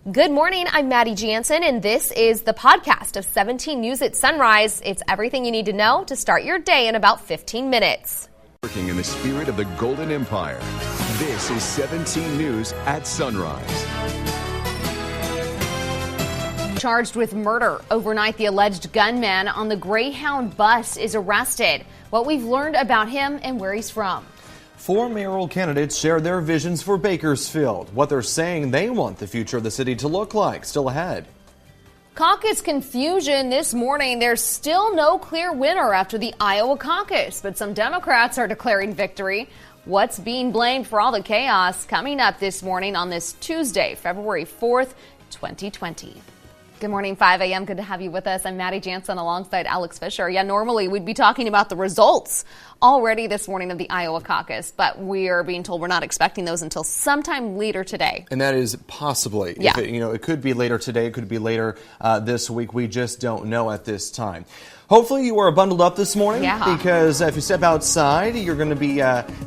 Good morning, I'm Maddie Jansen, and this is the podcast of 17 News at Sunrise. It's everything you need to know to start your day in about 15 minutes. Working in the spirit of the Golden Empire, this is 17 News at Sunrise. Charged with murder overnight, the alleged gunman on the Greyhound bus is arrested. What we've learned about him and where he's from. 4 mayoral candidates shared their visions for Bakersfield, what they're saying they want the future of the city to look like. Still ahead. Caucus confusion this morning. There's still no clear winner after the Iowa caucus, but some Democrats are declaring victory. What's being blamed for all the chaos? Coming up this morning on this Tuesday, February 4th, 2020. Good morning, 5 a.m. Good to have you with us. I'm Maddie Jansen alongside Alex Fisher. Yeah, normally we'd be talking about the results already this morning of the Iowa caucus, but we're being told we're not expecting those until sometime later today. And that is possibly. Yeah. It could be later today. It could be later this week. We just don't know at this time. Hopefully you are bundled up this morning, because if you step outside, you're going to be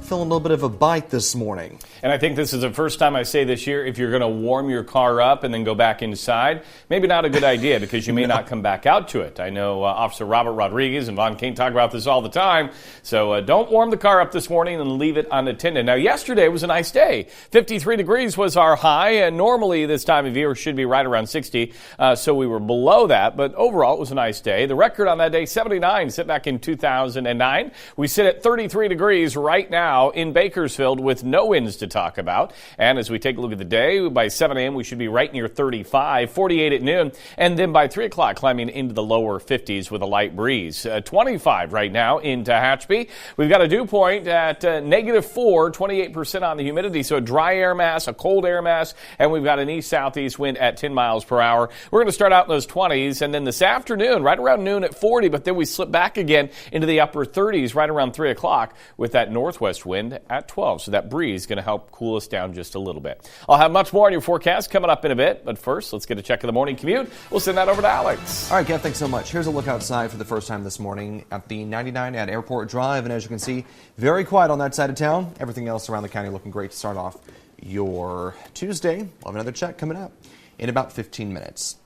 feeling a little bit of a bite this morning. And I think this is the first time I say this year, if you're going to warm your car up and then go back inside, maybe not a good idea because you may not come back out to it. I know Officer Robert Rodriguez and Von King talk about this all the time. So don't warm the car up this morning and leave it unattended. Now, yesterday was a nice day. 53 degrees was our high, and normally this time of year should be right around 60. So we were below that, but overall it was a nice day. The record on that day, 79, set back in 2009. We sit at 33 degrees right now in Bakersfield with no winds to talk about. And as we take a look at the day, by 7 a.m. we should be right near 35, 48 at noon, and then by 3 o'clock climbing into the lower 50s with a light breeze. 25 right now in Tehachapi. We've got a dew point at -4, 28% on the humidity, so a dry air mass, a cold air mass, and we've got an east-southeast wind at 10 miles per hour. We're going to start out in those 20s, and then this afternoon, right around noon at 40, but then we slip back again into the upper 30s right around 3 o'clock with that northwest wind at 12. So that breeze is going to help cool us down just a little bit. I'll have much more on your forecast coming up in a bit, but first, let's get a check of the morning commute. We'll send that over to Alex. All right, Kev, thanks so much. Here's a look outside for the first time this morning at the 99 at Airport Drive, and as you can see, very quiet on that side of town. Everything else around the county looking great to start off your Tuesday. We'll have another check coming up in about 15 minutes.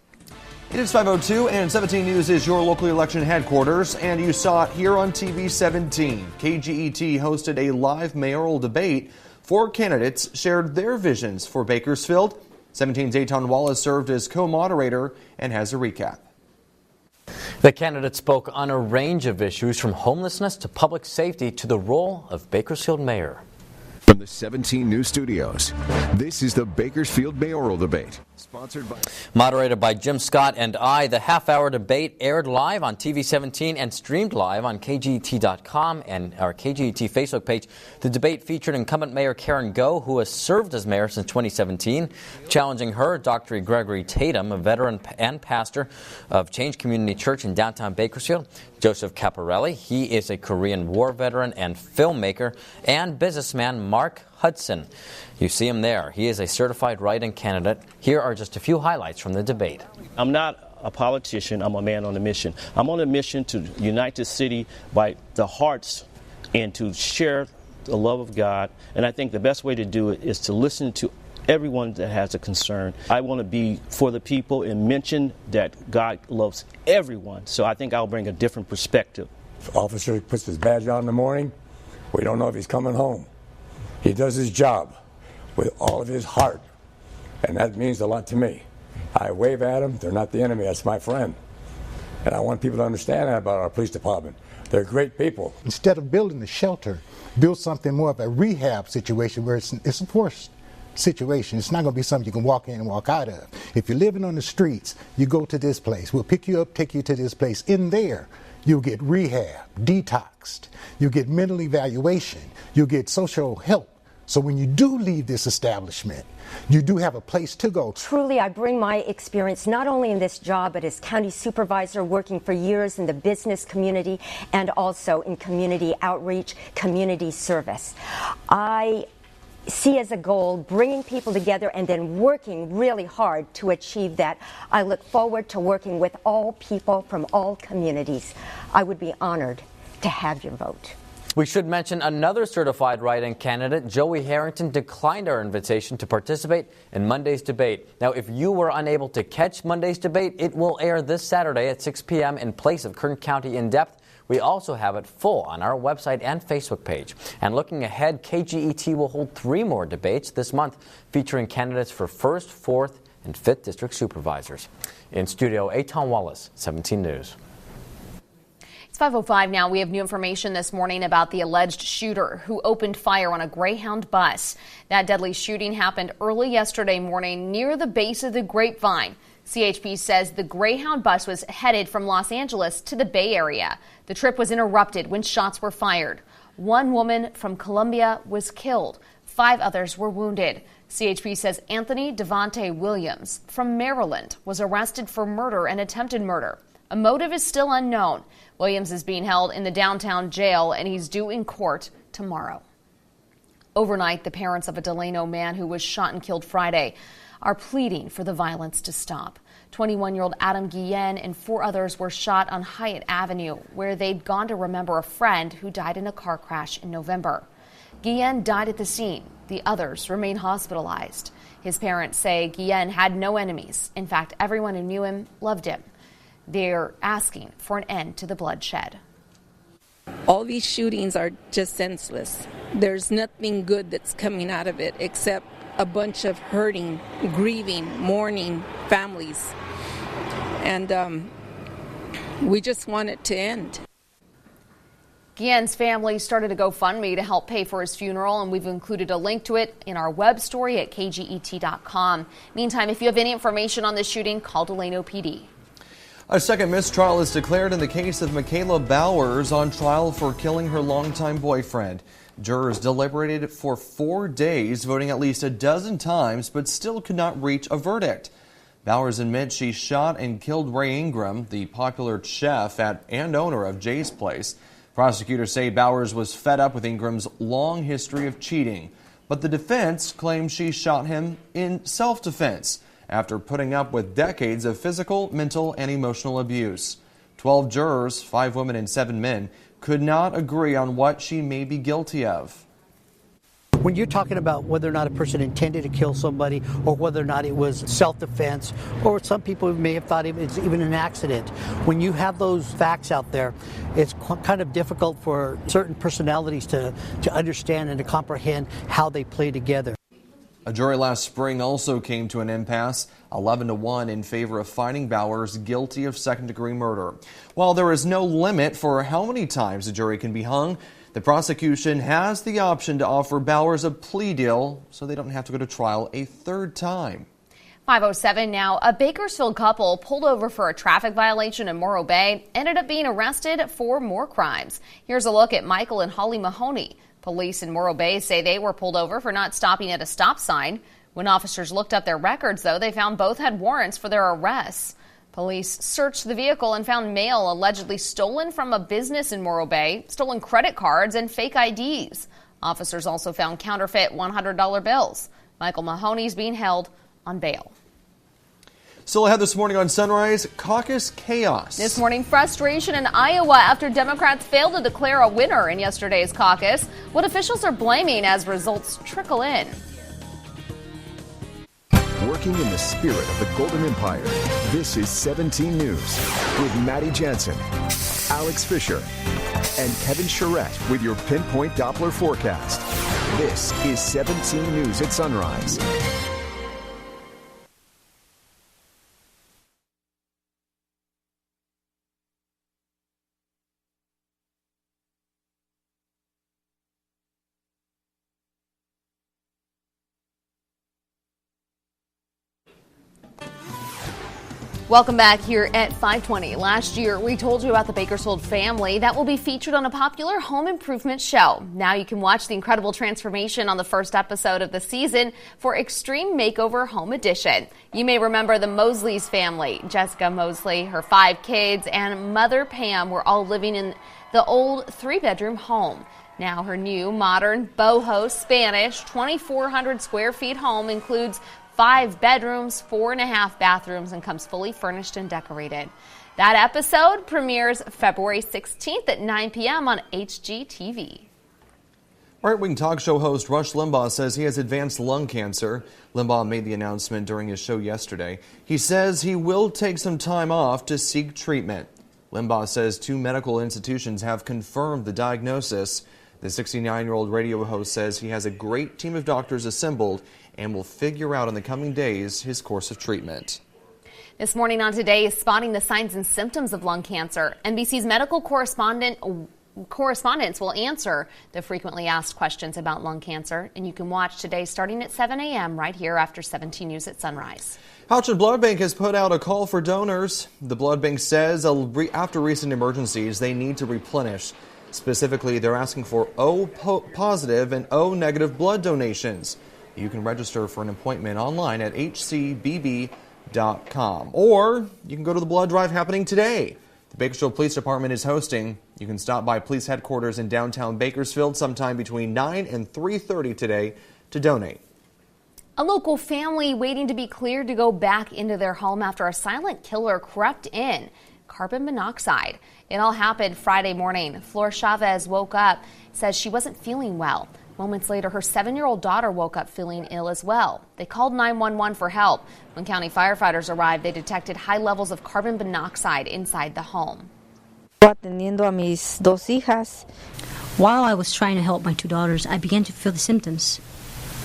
It is 5:02, and 17 News is your local election headquarters, and you saw it here on TV 17. KGET hosted a live mayoral debate. 4 candidates shared their visions for Bakersfield. 17's Eitan Wallace served as co-moderator and has a recap. The candidates spoke on a range of issues, from homelessness to public safety to the role of Bakersfield mayor. From the 17 News Studios, this is the Bakersfield Mayoral Debate. Sponsored by... Moderated by Jim Scott and I, the half-hour debate aired live on TV 17 and streamed live on KGET.com and our KGET Facebook page. The debate featured incumbent Mayor Karen Go, who has served as mayor since 2017. Challenging her, Dr. Gregory Tatum, a veteran and pastor of Change Community Church in downtown Bakersfield. Joseph Caparelli, he is a Korean War veteran and filmmaker, and businessman Mark Hudson. You see him there. He is a certified write-in candidate. Here are just a few highlights from the debate. I'm not a politician. I'm a man on a mission. I'm on a mission to unite the city by the hearts and to share the love of God. And I think the best way to do it is to listen to everyone that has a concern. I want to be for the people and mention that God loves everyone. So I think I'll bring a different perspective. If officer puts his badge on in the morning, we don't know if he's coming home. He does his job with all of his heart, and that means a lot to me. I wave at them. They're not the enemy. That's my friend. And I want people to understand that about our police department. They're great people. Instead of building a shelter, build something more of a rehab situation where it's a forced situation. It's not going to be something you can walk in and walk out of. If you're living on the streets, you go to this place. We'll pick you up, take you to this place. In there, you'll get rehab, detoxed. You'll get mental evaluation. You'll get social help. So when you do leave this establishment, you do have a place to go. Truly, I bring my experience not only in this job, but as county supervisor working for years in the business community and also in community outreach, community service. I see as a goal bringing people together and then working really hard to achieve that. I look forward to working with all people from all communities. I would be honored to have your vote. We should mention another certified write-in candidate, Joey Harrington, declined our invitation to participate in Monday's debate. Now, if you were unable to catch Monday's debate, it will air this Saturday at 6 p.m. in place of Kern County In Depth. We also have it full on our website and Facebook page. And looking ahead, KGET will hold 3 more debates this month featuring candidates for 1st, 4th, and 5th District Supervisors. In studio, Eitan Wallace, 17 News. It's 5:05 now. We have new information this morning about the alleged shooter who opened fire on a Greyhound bus. That deadly shooting happened early yesterday morning near the base of the Grapevine. CHP says the Greyhound bus was headed from Los Angeles to the Bay Area. The trip was interrupted when shots were fired. 1 woman from Colombia was killed. 5 others were wounded. CHP says Anthony Devontae Williams from Maryland was arrested for murder and attempted murder. A motive is still unknown. Williams is being held in the downtown jail, and he's due in court tomorrow. Overnight, the parents of a Delano man who was shot and killed Friday are pleading for the violence to stop. 21-year-old Adam Guillen and 4 others were shot on Hyatt Avenue, where they'd gone to remember a friend who died in a car crash in November. Guillen died at the scene. The others remain hospitalized. His parents say Guillen had no enemies. In fact, everyone who knew him loved him. They're asking for an end to the bloodshed. All these shootings are just senseless. There's nothing good that's coming out of it except a bunch of hurting, grieving, mourning families. And we just want it to end. Guillen's family started a GoFundMe to help pay for his funeral, and we've included a link to it in our web story at KGET.com. Meantime, if you have any information on this shooting, call Delano PD. A second mistrial is declared in the case of Michaela Bowers on trial for killing her longtime boyfriend. Jurors deliberated for 4 days, voting at least a dozen times, but still could not reach a verdict. Bowers admits she shot and killed Ray Ingram, the popular chef and owner of Jay's Place. Prosecutors say Bowers was fed up with Ingram's long history of cheating, but the defense claims she shot him in self-defense after putting up with decades of physical, mental, and emotional abuse. 12 jurors, 5 women and 7 men, could not agree on what she may be guilty of. When you're talking about whether or not a person intended to kill somebody or whether or not it was self-defense, or some people may have thought it was even an accident, when you have those facts out there, it's kind of difficult for certain personalities to understand and to comprehend how they play together. A jury last spring also came to an impasse, 11-1 in favor of finding Bowers guilty of second-degree murder. While there is no limit for how many times a jury can be hung, the prosecution has the option to offer Bowers a plea deal so they don't have to go to trial a 3rd time. 5:07 now. A Bakersfield couple pulled over for a traffic violation in Morro Bay ended up being arrested for more crimes. Here's a look at Michael and Holly Mahoney. Police in Morro Bay say they were pulled over for not stopping at a stop sign. When officers looked up their records, though, they found both had warrants for their arrests. Police searched the vehicle and found mail allegedly stolen from a business in Morro Bay, stolen credit cards, and fake IDs. Officers also found counterfeit $100 bills. Michael Mahoney's being held on bail. Still ahead this morning on Sunrise, caucus chaos. This morning, frustration in Iowa after Democrats failed to declare a winner in yesterday's caucus. What officials are blaming as results trickle in. Working in the spirit of the Golden Empire, this is 17 News with Maddie Jansen, Alex Fisher, and Kevin Charette with your Pinpoint Doppler forecast. This is 17 News at Sunrise. Welcome back here at 5:20. Last year, we told you about the Bakersfield family that will be featured on a popular home improvement show. Now you can watch the incredible transformation on the first episode of the season for Extreme Makeover Home Edition. You may remember the Mosley's family. Jessica Mosley, her 5 kids, and Mother Pam were all living in the old 3-bedroom home. Now her new, modern, boho, Spanish, 2,400 square feet home includes 5 bedrooms, 4.5 bathrooms, and comes fully furnished and decorated. That episode premieres February 16th at 9 p.m. on HGTV. Right-wing talk show host Rush Limbaugh says he has advanced lung cancer. Limbaugh made the announcement during his show yesterday. He says he will take some time off to seek treatment. Limbaugh says 2 medical institutions have confirmed the diagnosis. The 69-year-old radio host says he has a great team of doctors assembled and will figure out in the coming days his course of treatment. This morning on Today is spotting the signs and symptoms of lung cancer. NBC's medical correspondents will answer the frequently asked questions about lung cancer, and you can watch Today starting at 7 a.m. right here after 17 News at sunrise. Houchin Blood Bank has put out a call for donors. The blood bank says after recent emergencies, they need to replenish. Specifically, they're asking for O positive and O negative blood donations. You can register for an appointment online at hcbb.com, or you can go to the blood drive happening today. The Bakersfield Police Department is hosting. You can stop by police headquarters in downtown Bakersfield sometime between 9 and 3:30 today to donate. A local family waiting to be cleared to go back into their home after a silent killer crept in. Carbon monoxide. It all happened Friday morning. Flor Chavez woke up, says she wasn't feeling well. Moments later, her 7-year-old daughter woke up feeling ill as well. They called 911 for help. When county firefighters arrived, they detected high levels of carbon monoxide inside the home. Atendiendo a mis 2 hijas. While I was trying to help my 2 daughters, I began to feel the symptoms.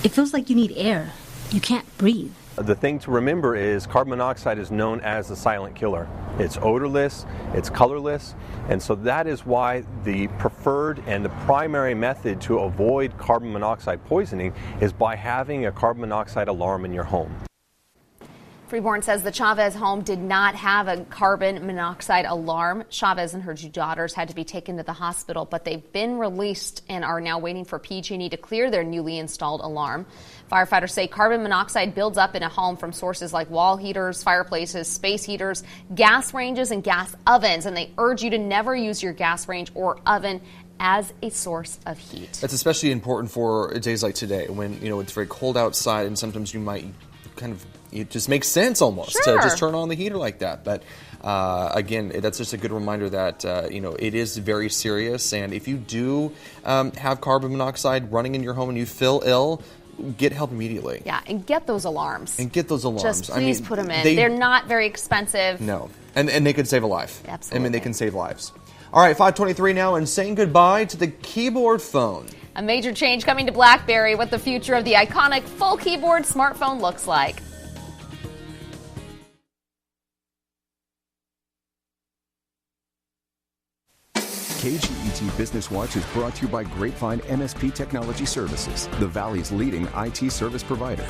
It feels like you need air. You can't breathe. The thing to remember is carbon monoxide is known as the silent killer. It's odorless, it's colorless, and so that is why the preferred and the primary method to avoid carbon monoxide poisoning is by having a carbon monoxide alarm in your home. Freeborn says the Chavez home did not have a carbon monoxide alarm. Chavez and her 2 daughters had to be taken to the hospital, but they've been released and are now waiting for PG&E to clear their newly installed alarm. Firefighters say carbon monoxide builds up in a home from sources like wall heaters, fireplaces, space heaters, gas ranges, and gas ovens, and they urge you to never use your gas range or oven as a source of heat. That's especially important for days like today when, it's very cold outside and sometimes you might it just makes sense almost to just turn on the heater like that. But again, that's just a good reminder that, it is very serious. And if you do have carbon monoxide running in your home and you feel ill, get help immediately. Yeah, and get those alarms. Just please put them in. They're not very expensive. No, and they could save a life. Absolutely. They can save lives. All right, 5:23 now, and saying goodbye to the keyboard phone. A major change coming to BlackBerry, what the future of the iconic full keyboard smartphone looks like. KGET Business Watch is brought to you by Grapevine MSP Technology Services, the Valley's leading IT service provider.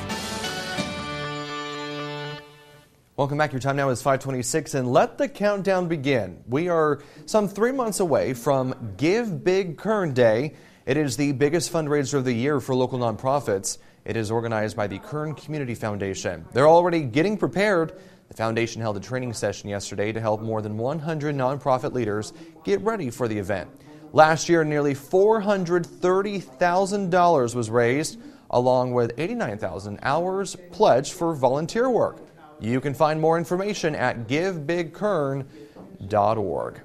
Welcome back. Your time now is 5:26, and let the countdown begin. We are some 3 months away from Give Big Kern Day. It is the biggest fundraiser of the year for local nonprofits. It is organized by the Kern Community Foundation. They're already getting prepared. The foundation held a training session yesterday to help more than 100 nonprofit leaders get ready for the event. Last year, nearly $430,000 was raised, along with 89,000 hours pledged for volunteer work. You can find more information at givebigkern.org.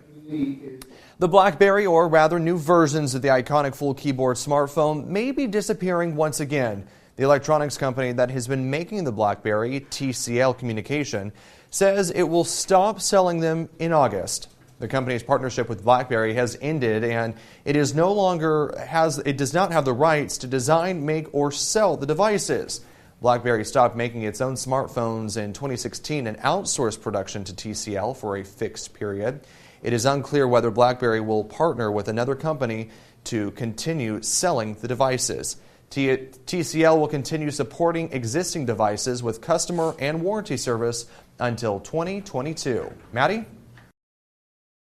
The BlackBerry, or rather new versions of the iconic full keyboard smartphone, may be disappearing once again. The electronics company that has been making the BlackBerry, TCL Communication, says it will stop selling them in August. The company's partnership with BlackBerry has ended, and it does not have the rights to design, make, or sell the devices. BlackBerry stopped making its own smartphones in 2016 and outsourced production to TCL for a fixed period. It is unclear whether BlackBerry will partner with another company to continue selling the devices. TCL will continue supporting existing devices with customer and warranty service until 2022. Maddie?